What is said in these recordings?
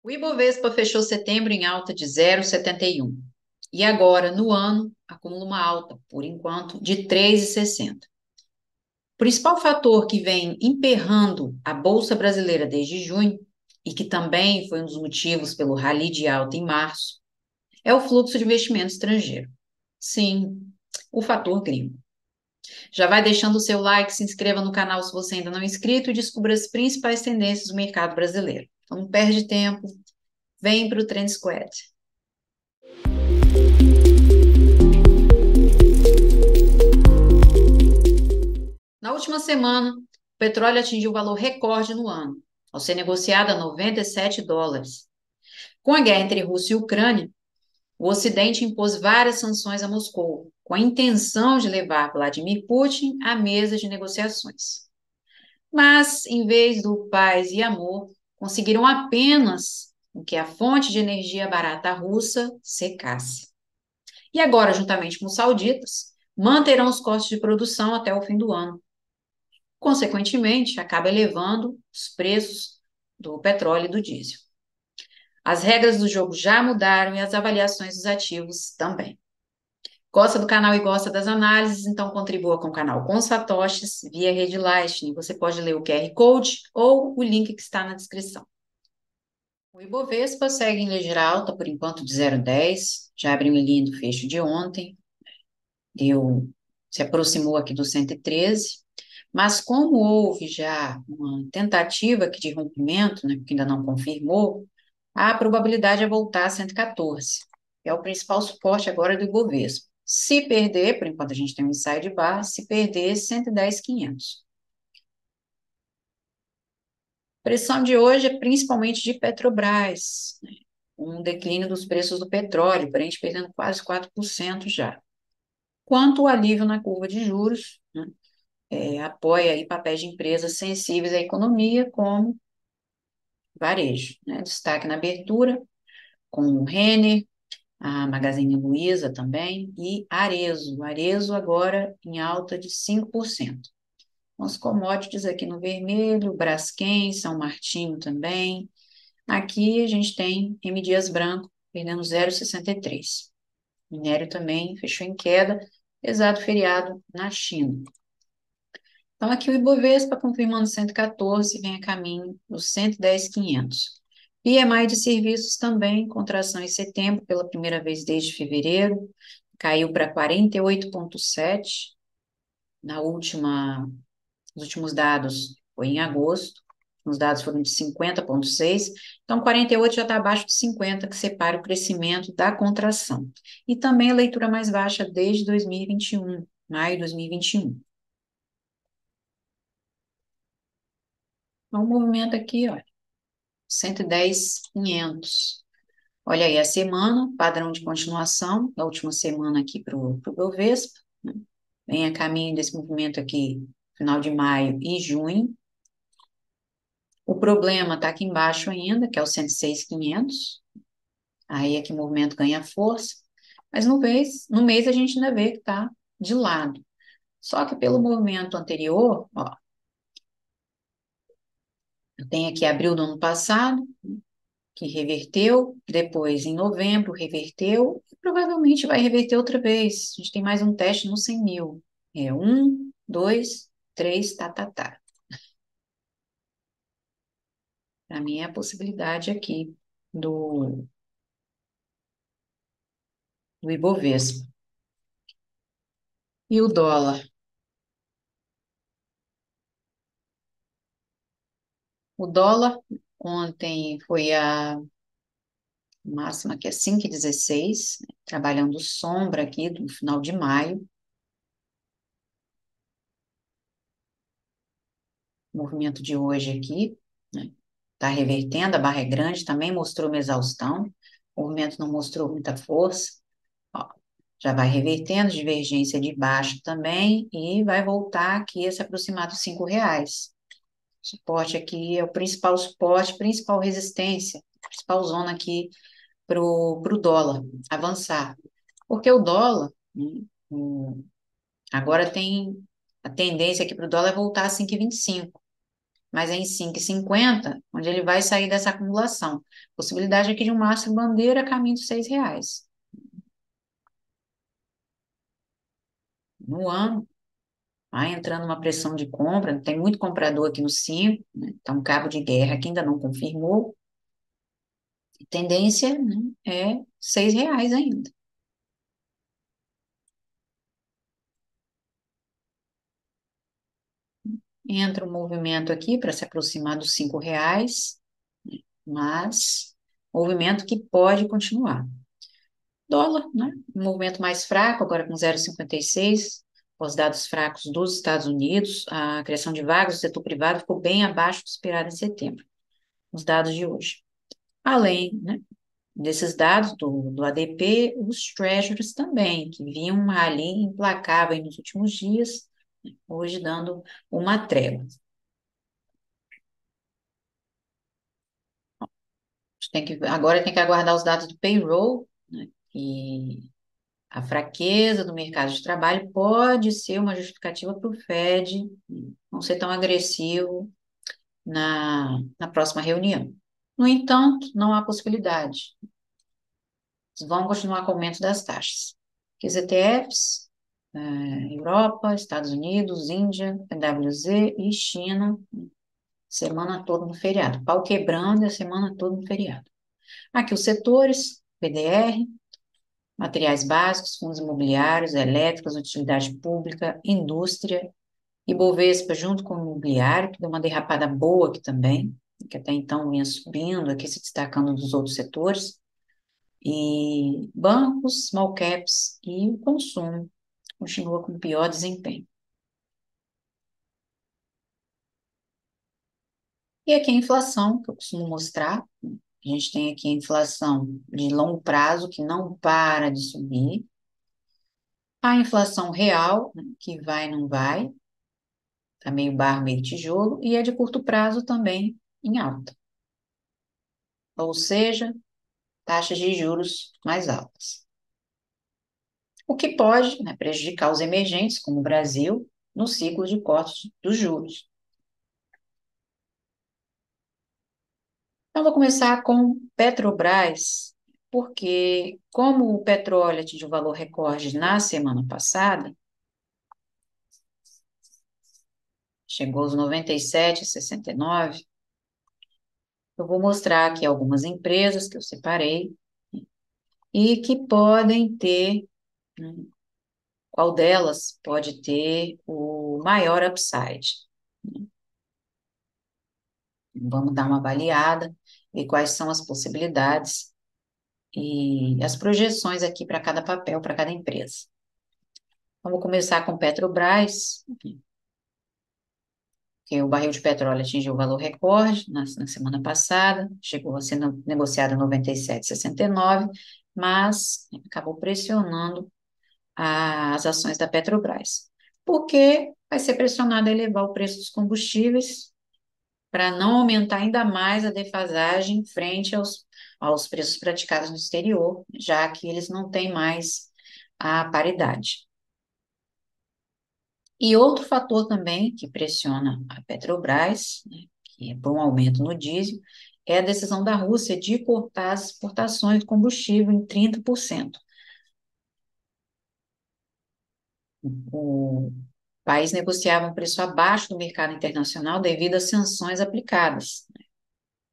O Ibovespa fechou setembro em alta de 0,71 e agora, no ano, acumula uma alta, por enquanto, de 3,60. O principal fator que vem emperrando a Bolsa Brasileira desde junho, e que também foi um dos motivos pelo rally de alta em março, é o fluxo de investimento estrangeiro. Sim, o fator gringo. Já vai deixando o seu like, se inscreva no canal se você ainda não é inscrito e descubra as principais tendências do mercado brasileiro. Então, não perde tempo, vem para o Trend Squad. Na última semana, o petróleo atingiu o valor recorde no ano, ao ser negociado a US$ 97. Com a guerra entre Rússia e Ucrânia, o Ocidente impôs várias sanções a Moscou, com a intenção de levar Vladimir Putin à mesa de negociações. Mas, em vez do paz e amor, conseguiram apenas que a fonte de energia barata russa secasse. E agora, juntamente com os sauditas, manterão os custos de produção até o fim do ano. Consequentemente, acaba elevando os preços do petróleo e do diesel. As regras do jogo já mudaram e as avaliações dos ativos também. Gosta do canal e gosta das análises? Então contribua com o canal com satoshis via rede Lightning. Você pode ler o QR Code ou o link que está na descrição. O Ibovespa segue em ligeira alta, por enquanto de 0,10, já abriu em linha do fecho de ontem, se aproximou aqui do 113, mas como houve já uma tentativa aqui de rompimento, né, que ainda não confirmou, a probabilidade é voltar a 114, que é o principal suporte agora do Ibovespa. Se perder, por enquanto a gente tem um inside bar, se perder, 110,500. Pressão de hoje é principalmente de Petrobras, né, um declínio dos preços do petróleo, para a gente perdendo quase 4% já. Quanto o alívio na curva de juros, né, apoia aí papéis de empresas sensíveis à economia, como varejo, né? Destaque na abertura, com o Renner, a Magazine Luiza também, e Arezzo. Arezzo agora em alta de 5%. Os commodities aqui no vermelho, Braskem, São Martinho também. Aqui a gente tem M. Dias Branco, perdendo 0,63. Minério também fechou em queda, apesar do feriado na China. Então, aqui o Ibovespa confirmando 114, vem a caminho dos 110,500. PMI de serviços também, contração em setembro, pela primeira vez desde fevereiro, caiu para 48,7. Os últimos dados foi em agosto, os dados foram de 50,6, então 48 já está abaixo de 50, que separa o crescimento da contração. E também a leitura mais baixa desde 2021, maio de 2021. Então, o movimento aqui, olha, 110,500. Olha aí a semana, padrão de continuação, da última semana aqui para o Bovespa, né? Vem a caminho desse movimento aqui, final de maio e junho. O problema está aqui embaixo ainda, que é o 106,500. Aí é que o movimento ganha força. Mas no mês a gente ainda vê que está de lado. Só que pelo movimento anterior, ó, eu tenho aqui abril do ano passado, que reverteu, depois em novembro reverteu, e provavelmente vai reverter outra vez. A gente tem mais um teste no 100 mil. É 1, 2, 3, tá, tá, tá. Para mim é a possibilidade aqui do Ibovespa. E o dólar? O dólar ontem foi a máxima, que é 5,16, né, trabalhando sombra aqui do final de maio. O movimento de hoje aqui, né, tá revertendo, a barra é grande, também mostrou uma exaustão. O movimento não mostrou muita força. Ó, já vai revertendo, divergência de baixo também, e vai voltar aqui a se aproximar dos R$ 5. Suporte aqui é o principal suporte, principal resistência, principal zona aqui pro dólar avançar. Porque o dólar, né, agora tem a tendência aqui para o dólar voltar a 5,25. mas é em 5,50, onde ele vai sair dessa acumulação. Possibilidade aqui de um Márcio Bandeira a caminho dos R$ 6. No ano, vai entrando uma pressão de compra, tem muito comprador aqui no 5, né? Tá um cabo de guerra que ainda não confirmou. Tendência, né, é R$ 6 ainda. Entra um movimento aqui para se aproximar dos R$ 5, mas movimento que pode continuar. Dólar, né? Um movimento mais fraco, agora com 0,56. Os dados fracos dos Estados Unidos, a criação de vagas do setor privado ficou bem abaixo do esperado em setembro, os dados de hoje. Além, né, desses dados do ADP, os treasuries também, que vinham um rally implacável nos últimos dias, hoje dando uma trégua. Agora tem que aguardar os dados do payroll, né, e a fraqueza do mercado de trabalho pode ser uma justificativa para o Fed não ser tão agressivo na próxima reunião. No entanto, não há possibilidade. Eles vão continuar com o aumento das taxas. Que os ETFs, Europa, Estados Unidos, Índia, PwC e China, semana toda no feriado. Pau quebrando a semana toda no feriado. Aqui os setores, PDR, materiais básicos, fundos imobiliários, elétricas, utilidade pública, indústria, Ibovespa junto com o imobiliário, que deu uma derrapada boa aqui também, que até então vinha subindo, aqui se destacando dos outros setores, e bancos, small caps e o consumo continua com pior desempenho. E aqui a inflação, que eu costumo mostrar, a gente tem aqui a inflação de longo prazo, que não para de subir, a inflação real, né, que vai e não vai, tá meio barro, meio tijolo, e a de curto prazo também em alta. Ou seja, taxas de juros mais altas. O que pode, né, prejudicar os emergentes, como o Brasil, no ciclo de cortes dos juros. Então, vou começar com Petrobras, porque como o petróleo atingiu o valor recorde na semana passada, chegou aos 97,69, eu vou mostrar aqui algumas empresas que eu separei e que podem ter, né, qual delas pode ter o maior upside. Vamos dar uma avaliada, ver quais são as possibilidades e as projeções aqui para cada papel, para cada empresa. Vamos começar com Petrobras, que o barril de petróleo atingiu o valor recorde na semana passada, chegou a ser negociado a 97,69, mas acabou pressionando as ações da Petrobras, porque vai ser pressionado a elevar o preço dos combustíveis para não aumentar ainda mais a defasagem frente aos preços praticados no exterior, já que eles não têm mais a paridade. E outro fator também que pressiona a Petrobras, né, que é por um aumento no diesel, é a decisão da Rússia de cortar as exportações de combustível em 30%. O país negociava um preço abaixo do mercado internacional devido às sanções aplicadas.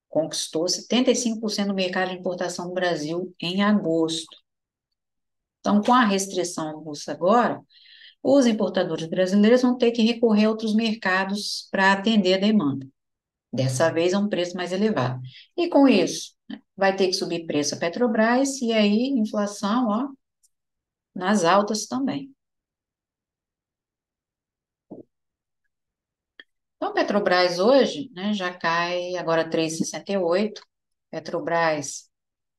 Conquistou 75% do mercado de importação do Brasil em agosto. Então, com a restrição russa agora, os importadores brasileiros vão ter que recorrer a outros mercados para atender a demanda. Dessa vez a um preço mais elevado. E com isso, né, vai ter que subir preço a Petrobras e aí inflação, ó, nas altas também. Então, Petrobras hoje, né, já cai agora 3,68. Petrobras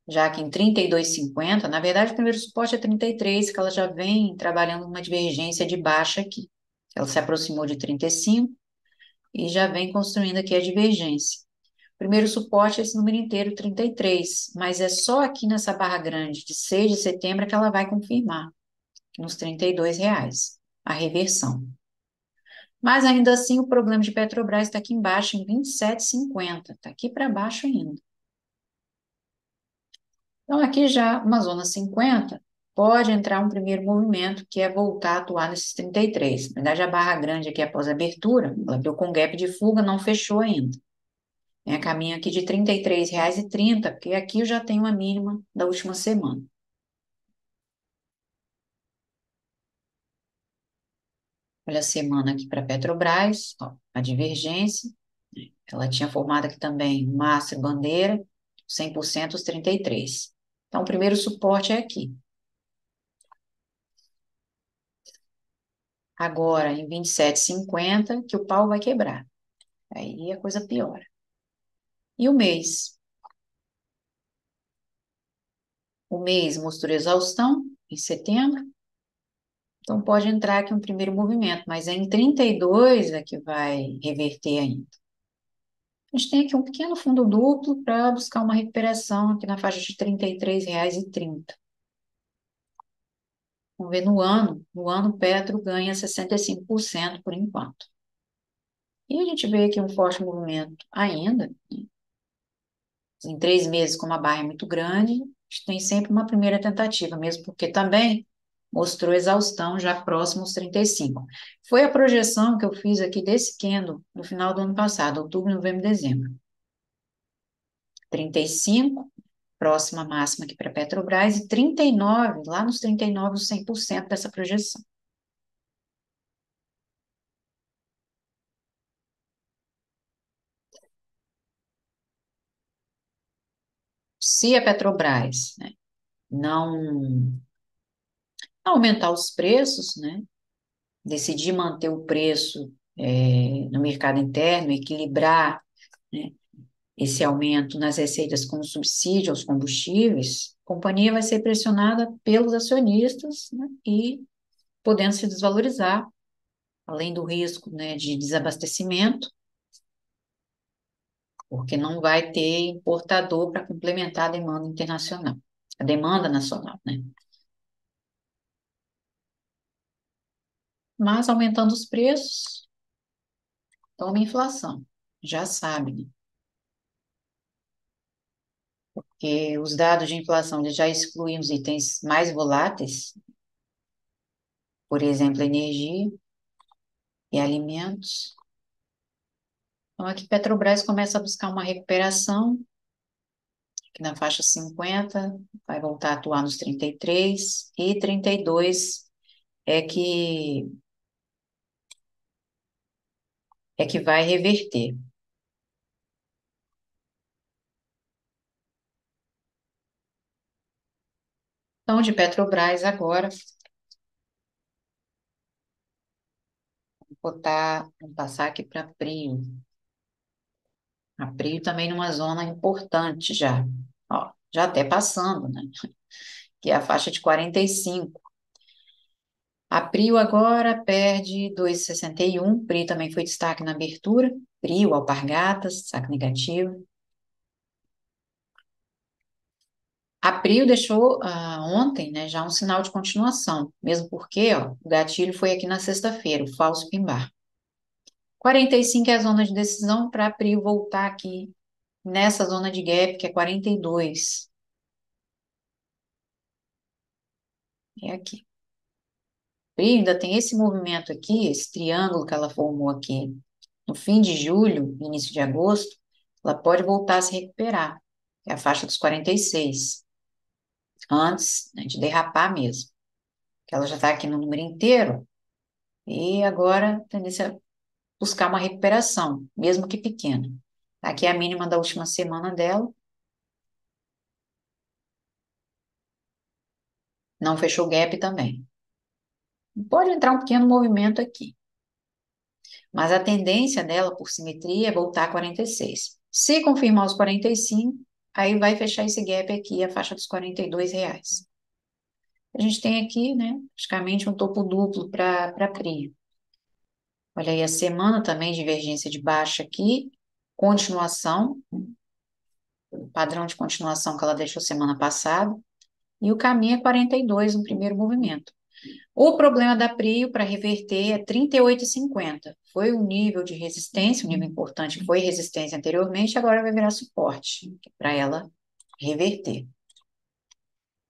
já que em 32,50, na verdade, o primeiro suporte é 33, que ela já vem trabalhando uma divergência de baixa aqui. Ela se aproximou de 35 e já vem construindo aqui a divergência. O primeiro suporte é esse número inteiro, 33, mas é só aqui nessa barra grande de 6 de setembro que ela vai confirmar, nos R$ 32, a reversão. Mas ainda assim, o problema de Petrobras está aqui embaixo, em 27,50. Está aqui para baixo ainda. Então, aqui já, uma zona 50, pode entrar um primeiro movimento, que é voltar a atuar nesses 33. Na verdade, a barra grande aqui após a abertura, ela abriu com gap de fuga, não fechou ainda. Tem a caminho aqui de R$ 33,30, porque aqui eu já tenho a mínima da última semana. Olha a semana aqui para a Petrobras, ó, a divergência. Ela tinha formado aqui também massa e bandeira, 100% os 33. Então, o primeiro suporte é aqui. Agora, em 27,50, que o pau vai quebrar. Aí a coisa piora. E o mês? O mês mostrou exaustão em setembro, então pode entrar aqui um primeiro movimento, mas é em 32 é que vai reverter ainda. A gente tem aqui um pequeno fundo duplo para buscar uma recuperação aqui na faixa de R$ 33,30. Vamos ver no ano. No ano, o Petro ganha 65% por enquanto. E a gente vê aqui um forte movimento ainda. Em 3 meses, como a barra é muito grande, a gente tem sempre uma primeira tentativa, mesmo porque também mostrou exaustão já próximo aos 35. Foi a projeção que eu fiz aqui desse candle no final do ano passado, outubro, novembro, dezembro. 35, próxima máxima aqui para a Petrobras, e 39, lá nos 39, os 100% dessa projeção. Se a Petrobras, né, não aumentar os preços, né, decidir manter o preço no mercado interno, equilibrar, né, esse aumento nas receitas com subsídio aos combustíveis, a companhia vai ser pressionada pelos acionistas, né, e podendo se desvalorizar, além do risco, né, de desabastecimento, porque não vai ter importador para complementar a demanda internacional, a demanda nacional, né? Mas aumentando os preços, toma inflação, já sabe, né? Que os dados de inflação eles já excluem os itens mais voláteis, por exemplo, energia e alimentos. Então, aqui Petrobras começa a buscar uma recuperação, que na faixa 50 vai voltar a atuar nos 33, e 32 é que vai reverter. Então, de Petrobras agora, vamos passar aqui para Prio. A Prio também numa zona importante já. Ó, já até passando, né? Que é a faixa de 45. A Prio agora perde 2,61. Prio também foi destaque na abertura. Prio, Alpargatas, destaque negativo. A Prio deixou ontem, né, já um sinal de continuação, mesmo porque ó, o gatilho foi aqui na sexta-feira, o falso pimbar. 45 é a zona de decisão para a Prio voltar aqui nessa zona de gap, que é 42. É aqui. Prio ainda tem esse movimento aqui, esse triângulo que ela formou aqui no fim de julho, início de agosto, ela pode voltar a se recuperar, que é a faixa dos 46, antes, né, de derrapar mesmo, que ela já está aqui no número inteiro, e agora a tendência a buscar uma recuperação, mesmo que pequena. Aqui é a mínima da última semana dela, não fechou gap também. Pode entrar um pequeno movimento aqui, mas a tendência dela, por simetria, é voltar a 46. Se confirmar os 45, aí vai fechar esse gap aqui, a faixa dos R$ 42. A gente tem aqui, né, praticamente um topo duplo para Prio. Olha aí a semana também, divergência de baixa aqui, continuação, o padrão de continuação que ela deixou semana passada, e o caminho é 42 no primeiro movimento. O problema da Prio para reverter é 38,50. Foi um nível de resistência, um nível importante foi resistência anteriormente, agora vai virar suporte para ela reverter.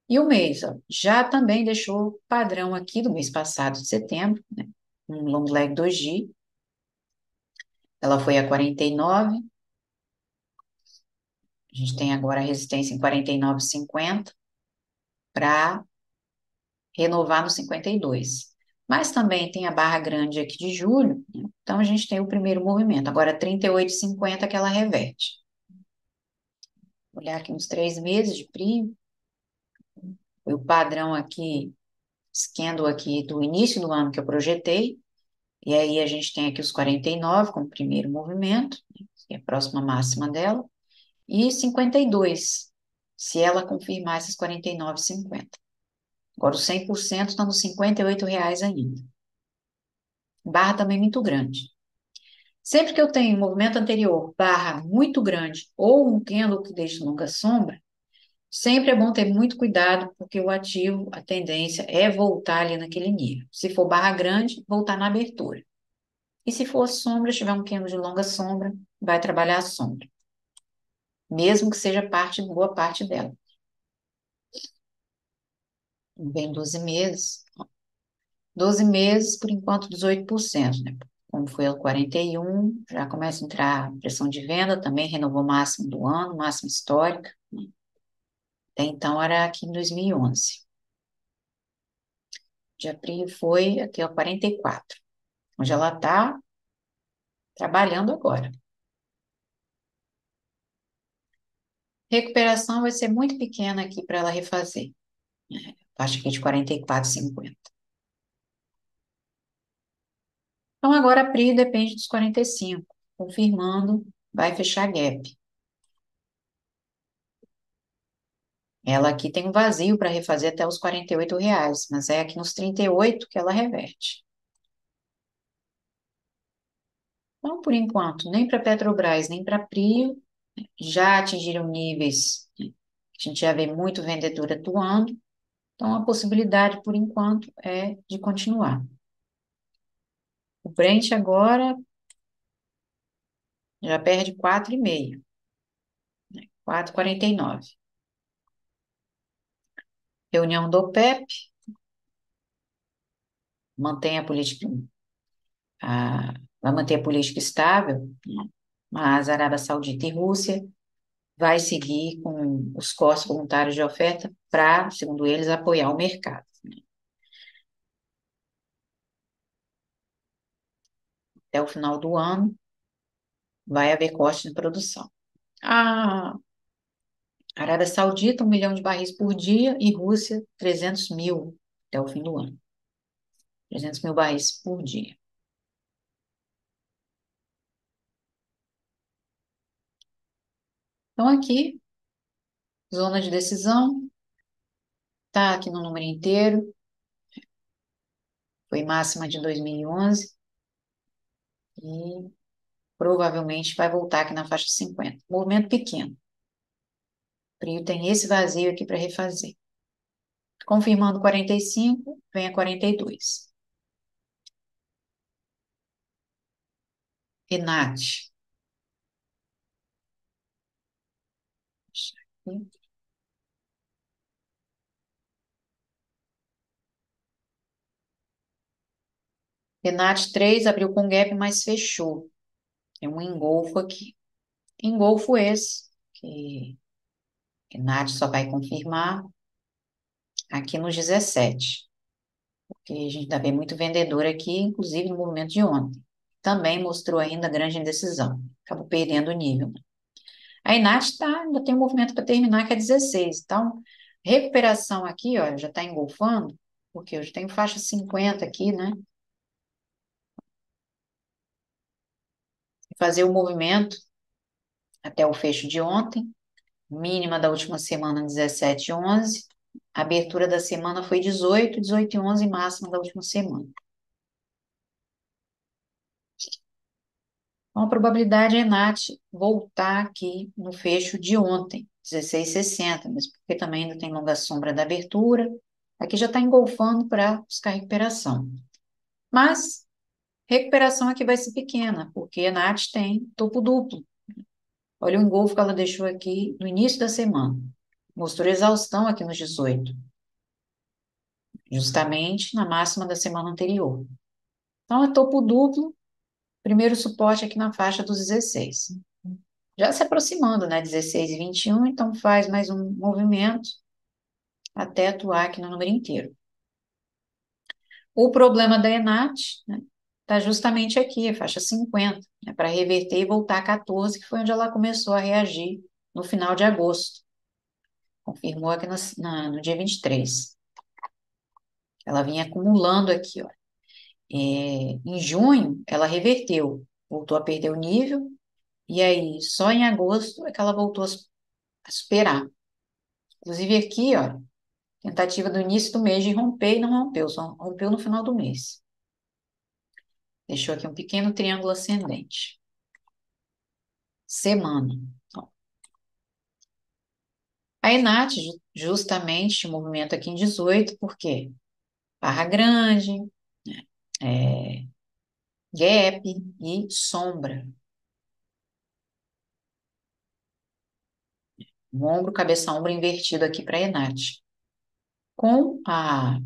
E o mês, ó, já também deixou padrão aqui do mês passado, de setembro, né? Um long leg 2G. Ela foi a 49. A gente tem agora a resistência em 49,50 para renovar no 52. Mas também tem a barra grande aqui de julho, né? Então a gente tem o primeiro movimento. Agora 38,50 que ela reverte. Vou olhar aqui uns 3 meses de PRI. Foi o padrão aqui, esquendo aqui do início do ano que eu projetei. E aí a gente tem aqui os 49 como primeiro movimento, né, que é a próxima máxima dela. E 52, se ela confirmar esses 49,50. Agora, o 100% está nos R$ 58 ainda. Barra também muito grande. Sempre que eu tenho um movimento anterior, barra muito grande, ou um candle que deixa longa sombra, sempre é bom ter muito cuidado, porque o ativo, a tendência é voltar ali naquele nível. Se for barra grande, voltar na abertura. E se for sombra, tiver um candle de longa sombra, vai trabalhar a sombra. Mesmo que seja boa parte dela. Vem 12 meses. 12 meses, por enquanto, 18%, né? Como foi o 41, já começa a entrar pressão de venda, também renovou o máximo do ano, máximo histórica, né? Até então era aqui em 2011. De abril foi aqui, ó, 44, onde ela está trabalhando agora. Recuperação vai ser muito pequena aqui para ela refazer, né? Acho que é de 44,50. Então, agora a PRI depende dos 45, confirmando, vai fechar gap. Ela aqui tem um vazio para refazer até os R$ 48, mas é aqui nos 38 que ela reverte. Então, por enquanto, nem para Petrobras, nem para Prio já atingiram níveis, né? A gente já vê muito vendedor atuando, então a possibilidade, por enquanto, é de continuar. O Brent agora já perde 4,5, né? 4,49. Reunião do OPEP, mantém a política, vai manter a política estável, né? Mas Arábia Saudita e Rússia vai seguir com os cortes voluntários de oferta para, segundo eles, apoiar o mercado. Até o final do ano, vai haver corte de produção. A Arábia Saudita, 1 milhão de barris por dia, e Rússia, 300 mil até o fim do ano. 300 mil barris por dia. Então, aqui, zona de decisão, está aqui no número inteiro, foi máxima de 2011, e provavelmente vai voltar aqui na faixa 50. Movimento pequeno. O Prio tem esse vazio aqui para refazer. Confirmando 45, vem a 42. Renate. Renate 3 abriu com gap, mas fechou. Tem um engolfo aqui. Engolfo esse, que Renate só vai confirmar aqui nos 17. Porque a gente ainda vê muito vendedor aqui, inclusive no movimento de ontem. Também mostrou ainda grande indecisão. Acabou perdendo o nível. A Inat ainda tem um movimento para terminar, que é 16. Então, recuperação aqui, ó, já está engolfando, porque eu já tenho faixa 50 aqui, né? Fazer o movimento até o fecho de ontem, mínima da última semana 17,11, abertura da semana foi 18, 18,11, máxima da última semana. Então, a probabilidade é Nat voltar aqui no fecho de ontem, 16,60, mas porque também ainda tem longa sombra da abertura, Aqui já está engolfando para buscar recuperação. Mas recuperação aqui vai ser pequena, porque a Nath tem topo duplo. Olha o engolfo que ela deixou aqui no início da semana. Mostrou exaustão aqui nos 18, justamente na máxima da semana anterior. Então, é topo duplo, primeiro suporte aqui na faixa dos 16. Já se aproximando, né? 16 e 21, então faz mais um movimento até atuar aqui no número inteiro. O problema da Enat, né, está justamente aqui, a faixa 50, né, para reverter e voltar a 14, que foi onde ela começou a reagir no final de agosto. Confirmou aqui no dia 23. Ela vinha acumulando aqui, ó. Em junho, ela reverteu, voltou a perder o nível, e aí só em agosto é que ela voltou a superar. Inclusive aqui, ó, tentativa do início do mês de romper e não rompeu, só rompeu no final do mês. Deixou aqui um pequeno triângulo ascendente. Semana. Ó. A Enat, justamente, movimento aqui em 18, por quê? Barra grande, né? Gap e sombra. Um ombro, cabeça, ombro invertido aqui para a Enat. Com a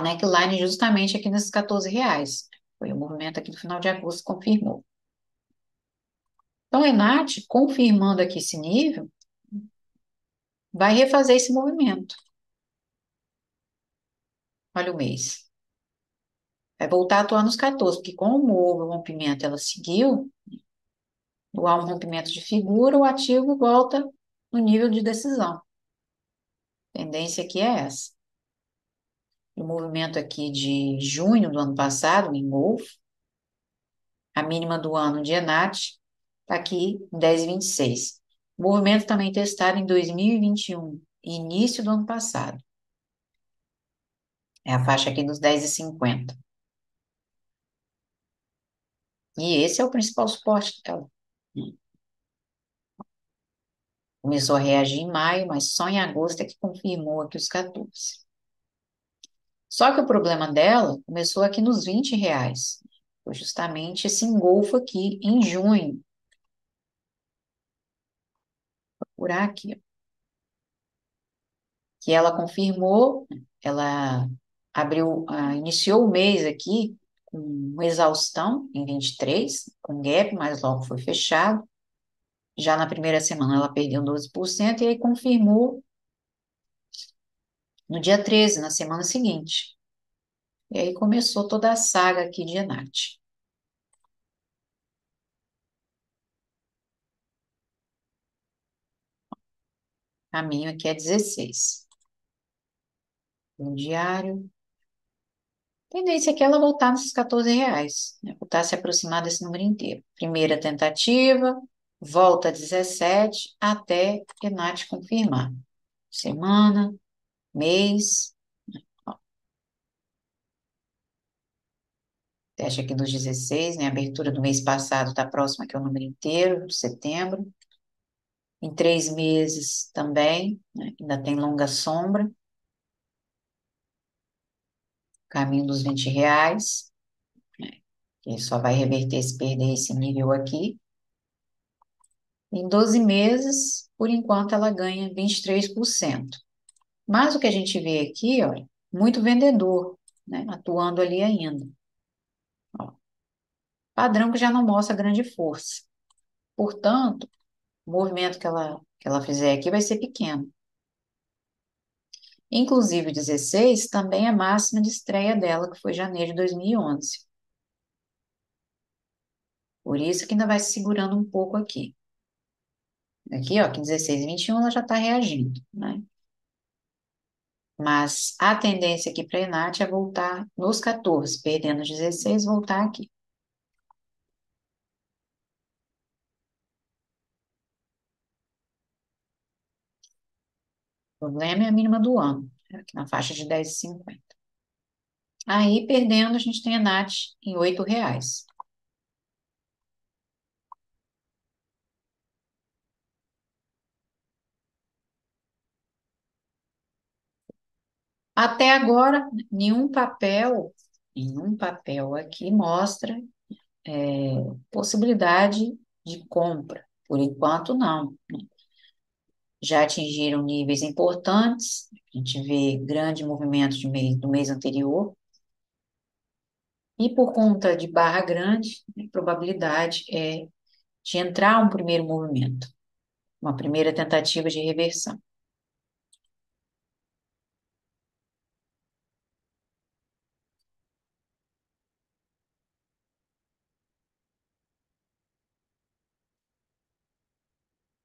neckline justamente aqui nesses R$ 14. Foi o movimento aqui no final de agosto que confirmou. Então, a Enat, confirmando aqui esse nível, vai refazer esse movimento. Olha o mês. Vai voltar a atuar nos 14, porque como houve o rompimento, ela seguiu, há um rompimento de figura, o ativo volta no nível de decisão. A tendência aqui é essa. O movimento aqui de junho do ano passado, em Golfo, a mínima do ano de Enat, está aqui em 10,26. Movimento também testado em 2021, início do ano passado. É a faixa aqui dos 10,50. E esse é o principal suporte dela. Começou a reagir em maio, mas só em agosto é que confirmou aqui os 14. Só que o problema dela começou aqui nos R$ 20. Foi justamente esse engolfo aqui em junho. Por aqui, ó. Que ela confirmou, ela iniciou o mês aqui com exaustão em 23, com gap, mas logo foi fechado. Já na primeira semana ela perdeu 12% e aí confirmou no dia 13, na semana seguinte. E aí começou toda a saga aqui de Enat. Caminho aqui é 16. No diário. Tendência aqui é ela voltar nesses R$ 14, né? Voltar a se aproximar desse número inteiro. Primeira tentativa, volta a 17 até Enat confirmar. Semana, mês. Ó, teste aqui dos 16, né? A abertura do mês passado está próxima aqui ao número inteiro, de setembro. Em 3 meses também, né? Ainda tem longa sombra. Caminho dos R$ 20, né? Que só vai reverter se perder esse nível aqui. Em 12 meses, por enquanto, ela ganha 23%. Mas o que a gente vê aqui, olha, muito vendedor, né, atuando ali ainda. Ó, padrão que já não mostra grande força. Portanto, o movimento que ela fizer aqui vai ser pequeno. Inclusive, 16 também é a máxima de estreia dela, que foi janeiro de 2011. Por isso que ainda vai se segurando um pouco aqui. Aqui, ó, que 16 e 21 ela já está reagindo, né? Mas a tendência aqui para a Enat é voltar nos 14, perdendo 16, voltar aqui. O problema é a mínima do ano, aqui na faixa de 10,50. Aí, perdendo, a gente tem a Enat em R$ 8. Até agora, nenhum papel aqui mostra possibilidade de compra. Por enquanto, não. Já atingiram níveis importantes, a gente vê grande movimento do mês anterior, e por conta de barra grande, a probabilidade é de entrar um primeiro movimento, uma primeira tentativa de reversão.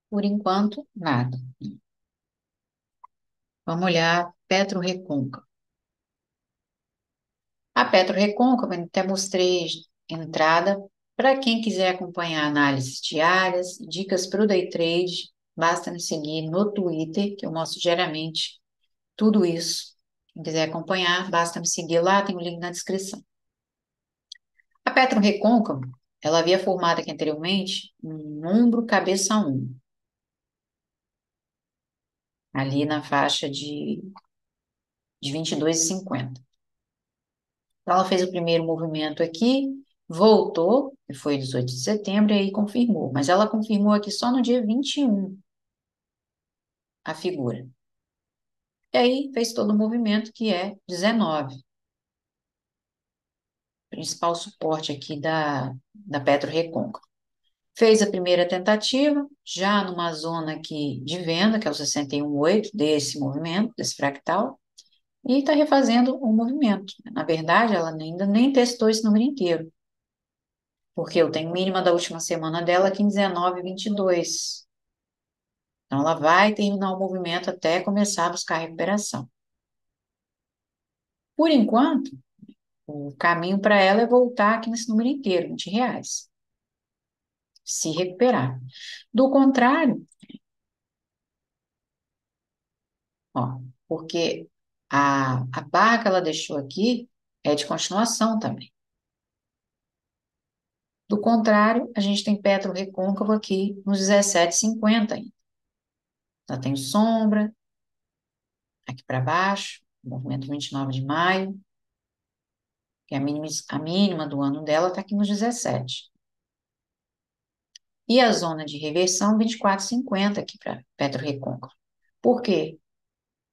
Por enquanto, nada. Vamos olhar Petro Recôncavo. A Petro Recôncavo, eu até mostrei entrada. Para quem quiser acompanhar análises diárias, dicas para o day trade, basta me seguir no Twitter, que eu mostro diariamente tudo isso. Quem quiser acompanhar, basta me seguir lá, tem o link na descrição. A Petro Recôncavo, ela havia formado aqui anteriormente um ombro cabeça 1, ali na faixa de 22,50. Então, ela fez o primeiro movimento aqui, voltou, que foi 18 de setembro, e aí confirmou. Mas ela confirmou aqui só no dia 21 a figura. E aí fez todo o movimento, que é 19. Principal suporte aqui da Petro Recôncavo. Fez a primeira tentativa, já numa zona aqui de venda, que é o 61,8 desse movimento, desse fractal, e está refazendo o movimento. Na verdade, ela ainda nem testou esse número inteiro, porque eu tenho mínima da última semana dela aqui em 19,22. Então, ela vai terminar o movimento até começar a buscar a recuperação. Por enquanto, o caminho para ela é voltar aqui nesse número inteiro, R$ 20, se recuperar. Do contrário, ó, porque a barra que ela deixou aqui é de continuação também. Do contrário, a gente tem Petro Recôncavo aqui nos 17,50 ainda. Ela tem sombra aqui para baixo, movimento 29 de maio, que é a mínima do ano dela está aqui nos 17. E a zona de reversão 24,50 aqui para Petro Recôncavo. Por quê?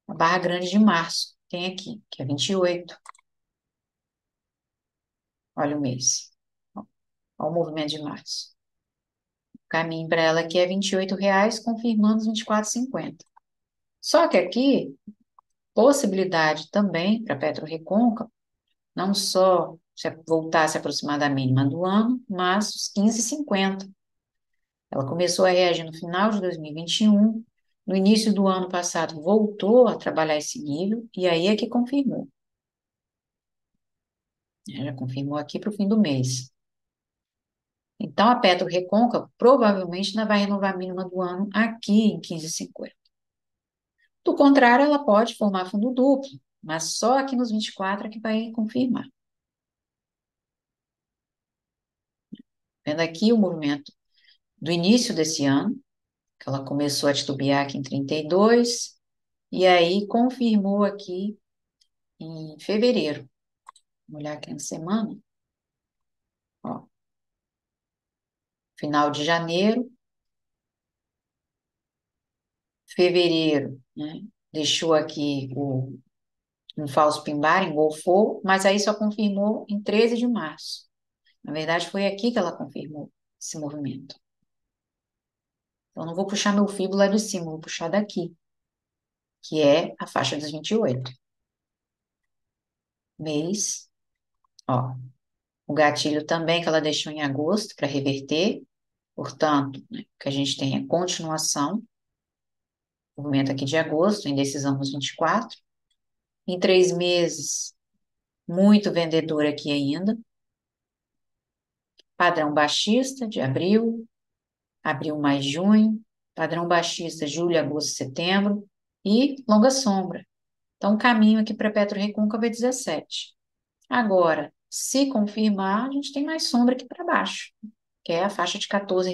A barra grande de março tem aqui, que é 28. Olha o mês. Olha o movimento de março. O caminho para ela aqui é R$ 28, confirmando os 24,50. Só que aqui, possibilidade também para Petro Recôncavo, não só voltar a se aproximar da mínima do ano, mas os 15,50. Ela começou a reagir no final de 2021, no início do ano passado voltou a trabalhar esse nível, e aí é que confirmou. Já confirmou aqui para o fim do mês. Então, a Petro Recôncavo provavelmente ainda vai renovar a mínima do ano aqui em 15,50. Do contrário, ela pode formar fundo duplo, mas só aqui nos 24 é que vai confirmar. Vendo aqui o movimento do início desse ano, que ela começou a titubear aqui em 32, e aí confirmou aqui em fevereiro. Vamos olhar aqui na semana. Ó, final de janeiro, fevereiro, né? Deixou aqui um falso pin-bar, engolfou, mas aí só confirmou em 13 de março. Na verdade, foi aqui que ela confirmou esse movimento. Então, não vou puxar meu fibro lá de cima, vou puxar daqui, que é a faixa dos 28. Mês, ó. O gatilho também que ela deixou em agosto para reverter, portanto, né, que a gente tem a continuação, movimento aqui de agosto, indecisão nos 24. Em 3 meses, muito vendedor aqui ainda. Padrão baixista de abril, abril mais junho, padrão baixista julho, agosto, setembro e longa sombra. Então, o caminho aqui para Petro Recôncavo é 17. Agora, se confirmar, a gente tem mais sombra aqui para baixo, que é a faixa de R$ 14.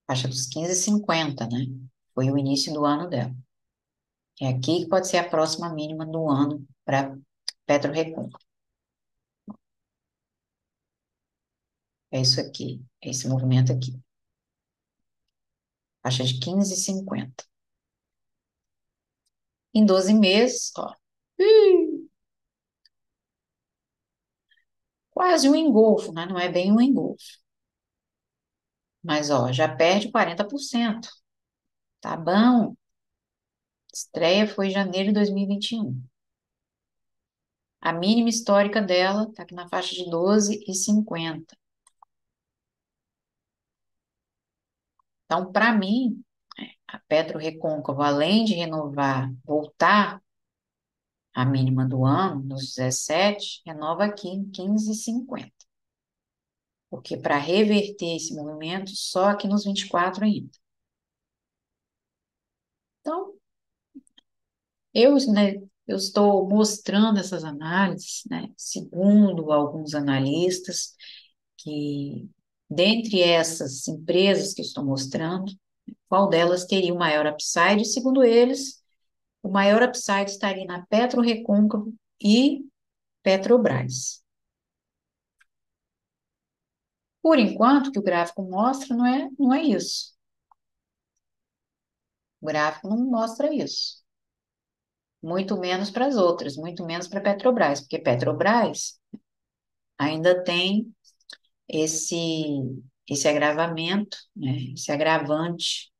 faixa dos 15,50, né? Foi o início do ano dela. É aqui que pode ser a próxima mínima do ano para PetroRecôncavo. É isso aqui, é esse movimento aqui. Faixa de 15,50. Em 12 meses, ó, quase um engolfo, né? Não é bem um engolfo. Mas, ó, já perde 40%. Tá bom? Estreia foi em janeiro de 2021. A mínima histórica dela tá aqui na faixa de 12,50. Então, para mim, a PetroRecôncavo, além de renovar, voltar à mínima do ano, nos 17, renova aqui em 15,50. Porque para reverter esse movimento, só aqui nos 24 ainda. Então, né, eu estou mostrando essas análises, né, segundo alguns analistas, que dentre essas empresas que eu estou mostrando, qual delas teria o maior upside? Segundo eles, o maior upside estaria na PetroRecôncavo e Petrobras. Por enquanto, o que o gráfico mostra não é isso. O gráfico não mostra isso. Muito menos para as outras, muito menos para a Petrobras, porque Petrobras ainda tem esse agravamento, né, esse agravante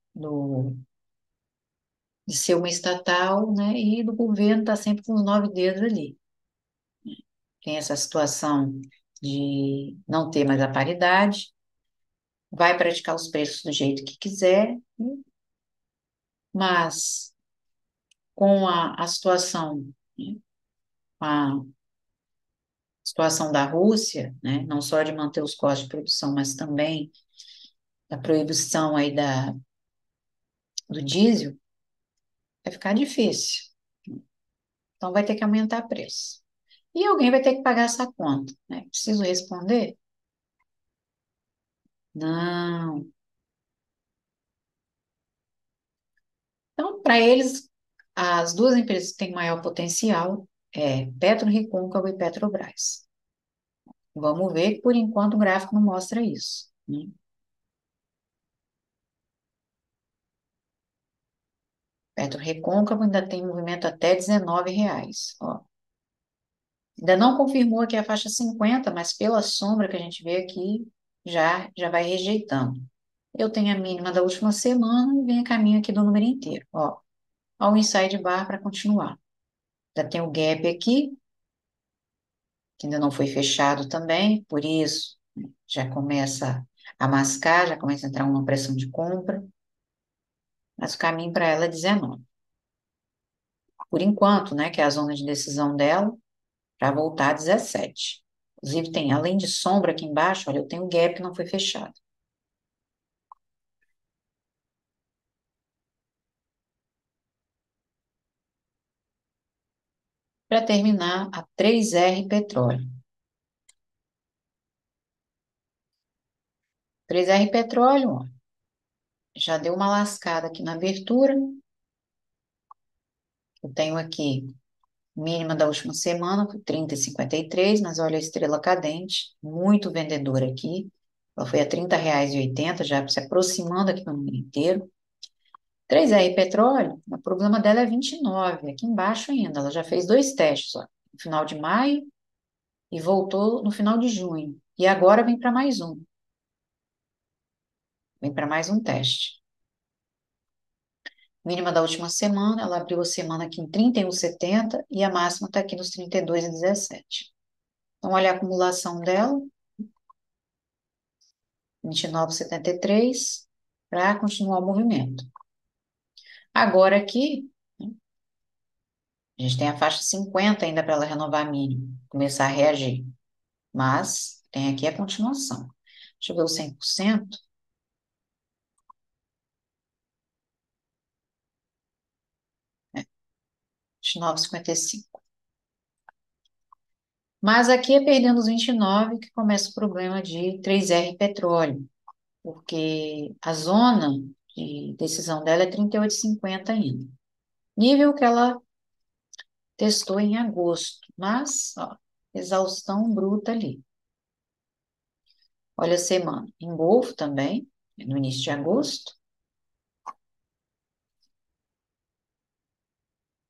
de ser uma estatal, né, e do governo estar sempre com os 9 dedos ali. Tem essa situação de não ter mais a paridade, vai praticar os preços do jeito que quiser, mas com a situação, né, a situação da Rússia, né, não só de manter os custos de produção, mas também da proibição aí do diesel, vai ficar difícil. Então vai ter que aumentar o preço. E alguém vai ter que pagar essa conta, né? Preciso responder? Não. Então, para eles, as duas empresas que têm maior potencial é PetroRecôncavo e Petrobras. Vamos ver que, por enquanto, o gráfico não mostra isso, né? PetroRecôncavo ainda tem movimento até R$ 19, ó. Ainda não confirmou aqui a faixa 50, mas pela sombra que a gente vê aqui, já vai rejeitando. Eu tenho a mínima da última semana e venho a caminho aqui do número inteiro, ó. Ao inside bar para continuar. Já tem o gap aqui, que ainda não foi fechado também, por isso já começa a mascar, já começa a entrar uma pressão de compra, mas o caminho para ela é 19. Por enquanto, né, que é a zona de decisão dela, para voltar a 17. Inclusive, tem, além de sombra aqui embaixo, olha, eu tenho um gap que não foi fechado. Para terminar, a 3R Petróleo. 3R Petróleo, ó, já deu uma lascada aqui na abertura. Eu tenho aqui mínima da última semana, foi 30,53, mas olha a estrela cadente, muito vendedora aqui. Ela foi a R$ 30,80, já se aproximando aqui no número inteiro. 3R Petróleo, o problema dela é 29, aqui embaixo ainda. Ela já fez 2 testes, ó, no final de maio e voltou no final de junho. E agora vem para mais um. Vem para mais um teste. Mínima da última semana, ela abriu a semana aqui em 31,70 e a máxima está aqui nos 32,17. Então, olha a acumulação dela, 29,73, para continuar o movimento. Agora aqui, né, a gente tem a faixa 50 ainda para ela renovar a mínima, começar a reagir. Mas tem aqui a continuação. Deixa eu ver o 100%. 29,55. Mas aqui é perdendo os 29 que começa o problema de 3R Petróleo. porque a zona de decisão dela é 38,50 ainda. Nível que ela testou em agosto, mas, ó, exaustão bruta ali. Olha a semana. Engolfo também, no início de agosto.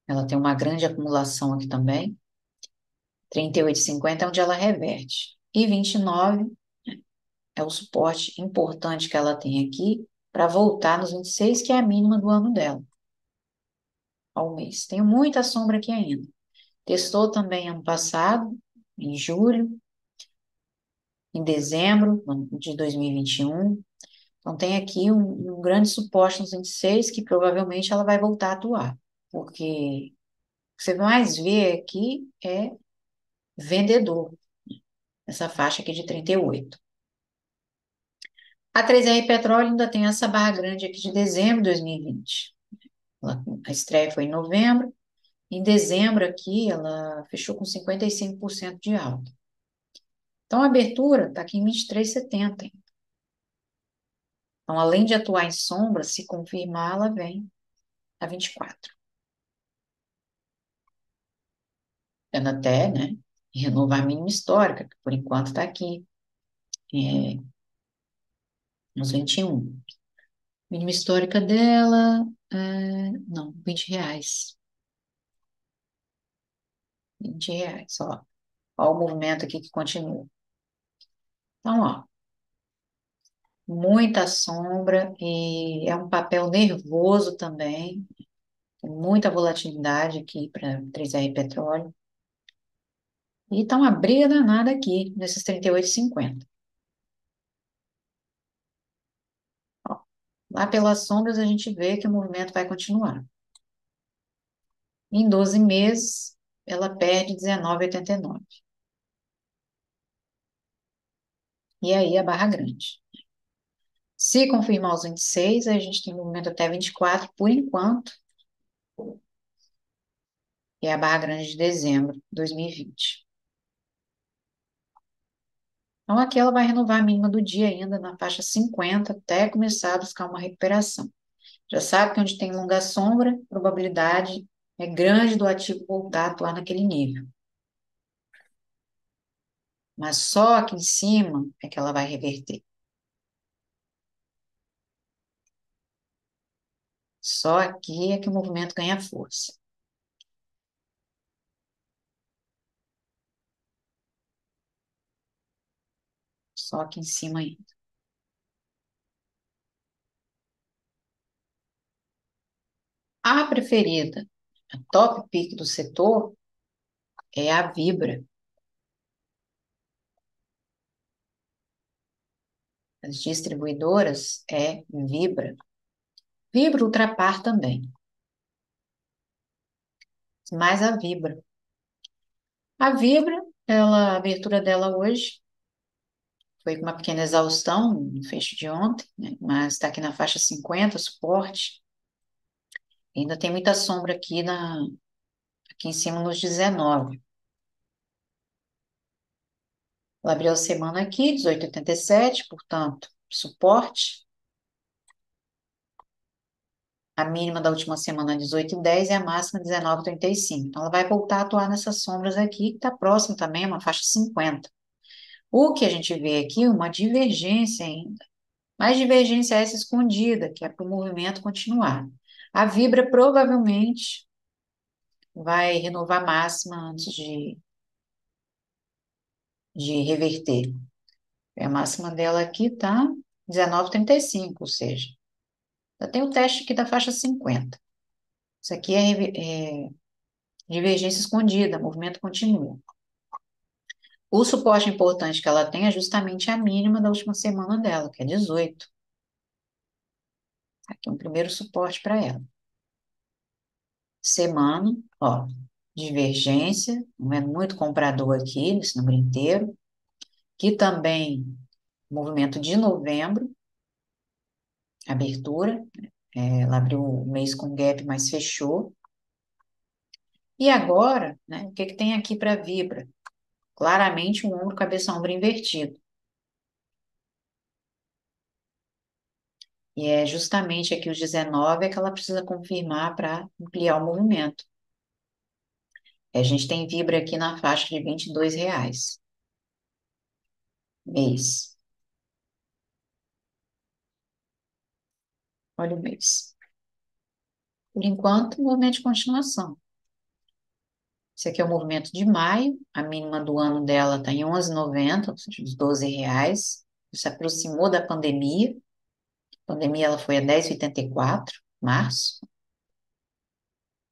Ela tem uma grande acumulação aqui também. 38,50 é onde ela reverte. E 29 é o suporte importante que ela tem aqui para voltar nos 26, que é a mínima do ano dela, ao mês. Tem muita sombra aqui ainda. Testou também ano passado, em julho, em dezembro de 2021. Então, tem aqui um grande suporte nos 26 que provavelmente ela vai voltar a atuar. Porque o que você mais vê aqui é vendedor, essa faixa aqui de 38. A 3R Petróleo ainda tem essa barra grande aqui de dezembro de 2020. A estreia foi em novembro. Em dezembro aqui, ela fechou com 55% de alta. Então, a abertura está aqui em 23,70. Então, além de atuar em sombra, se confirmar, ela vem a 24. Tendo até, né, renovar a mínima histórica, que por enquanto está aqui, é, nos 21. Mínima histórica dela, não, R$ 20. R$ 20, ó. Ó o movimento aqui que continua. Então, ó, muita sombra e é um papel nervoso também, tem muita volatilidade aqui para 3R Petróleo. E tá uma briga danada aqui, nesses 38,50. Ó, lá pelas sombras a gente vê que o movimento vai continuar. Em 12 meses, ela perde 19,89. E aí a barra grande. Se confirmar os 26, a gente tem movimento até 24 por enquanto, que é a barra grande de dezembro de 2020. Então, aqui ela vai renovar a mínima do dia ainda na faixa 50, até começar a buscar uma recuperação. Já sabe que onde tem longa sombra, a probabilidade é grande do ativo voltar a atuar naquele nível. Mas só aqui em cima é que ela vai reverter. Só aqui é que o movimento ganha força. Só aqui em cima ainda. A preferida, a top pick do setor, é a Vibra. As distribuidoras é Vibra. Vibra Ultrapar também, mas a Vibra. A Vibra, a abertura dela hoje foi com uma pequena exaustão no fecho de ontem, né? Mas está aqui na faixa 50, suporte. Ainda tem muita sombra aqui em cima nos 19. Ela abriu a semana aqui, 18,87, portanto, suporte. A mínima da última semana, 18,10, e a máxima, 19,35. Então, ela vai voltar a atuar nessas sombras aqui, que está próximo também, uma faixa 50. O que a gente vê aqui, uma divergência ainda. Mas divergência essa escondida, que é para o movimento continuar. A Vibra provavelmente vai renovar a máxima antes de reverter. A máxima dela aqui tá 19,35, ou seja, já tem o teste aqui da faixa 50. Isso aqui é divergência escondida, movimento continua. O suporte importante que ela tem é justamente a mínima da última semana dela, que é 18. Aqui é um primeiro suporte para ela. Semana, ó, divergência, não é muito comprador aqui nesse número inteiro. Aqui também, movimento de novembro, abertura, ela abriu o mês com gap, mas fechou. E agora, né, o que que tem aqui para Vibra? Claramente um ombro, cabeça, ombro invertido. E é justamente aqui os 19 é que ela precisa confirmar para ampliar o movimento. A gente tem Vibra aqui na faixa de R$ 22 mês. Olha o mês. Por enquanto, movimento de continuação. Esse aqui é o movimento de maio, a mínima do ano dela está em 11,90, ou seja, uns R$ 12. Se aproximou da pandemia. A pandemia ela foi a 10,84, março,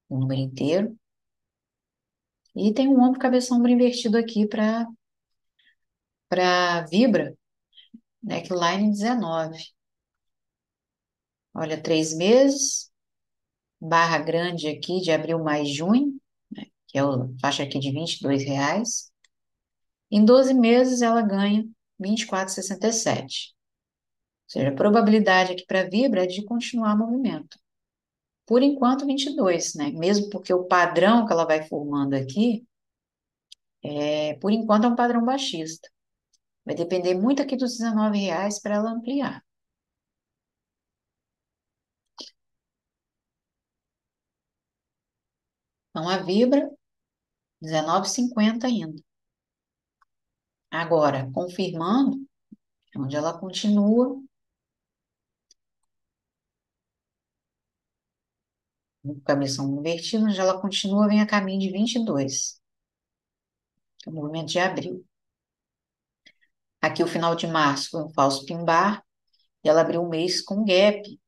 o número inteiro. E tem um ombro cabeça ombro invertido aqui para Vibra, neckline 19. Olha, 3 meses, barra grande aqui de abril mais junho, né, que é a faixa aqui de R$ 22. Em 12 meses ela ganha 24,67. Ou seja, a probabilidade aqui para Vibra é de continuar o movimento. Por enquanto, 22, né? Mesmo porque o padrão que ela vai formando aqui, por enquanto, é um padrão baixista. Vai depender muito aqui dos R$ 19 para ela ampliar. Então, a Vibra, 19,50 ainda. Agora, confirmando, é onde ela continua, no cabeção invertido, onde ela continua, vem a caminho de 22, que é o movimento de abril. Aqui, o final de março, foi um falso pin-bar, e ela abriu o mês com gap,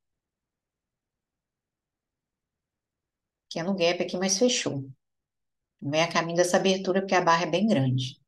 que é no gap aqui, mas fechou. Vem a caminho dessa abertura, porque a barra é bem grande.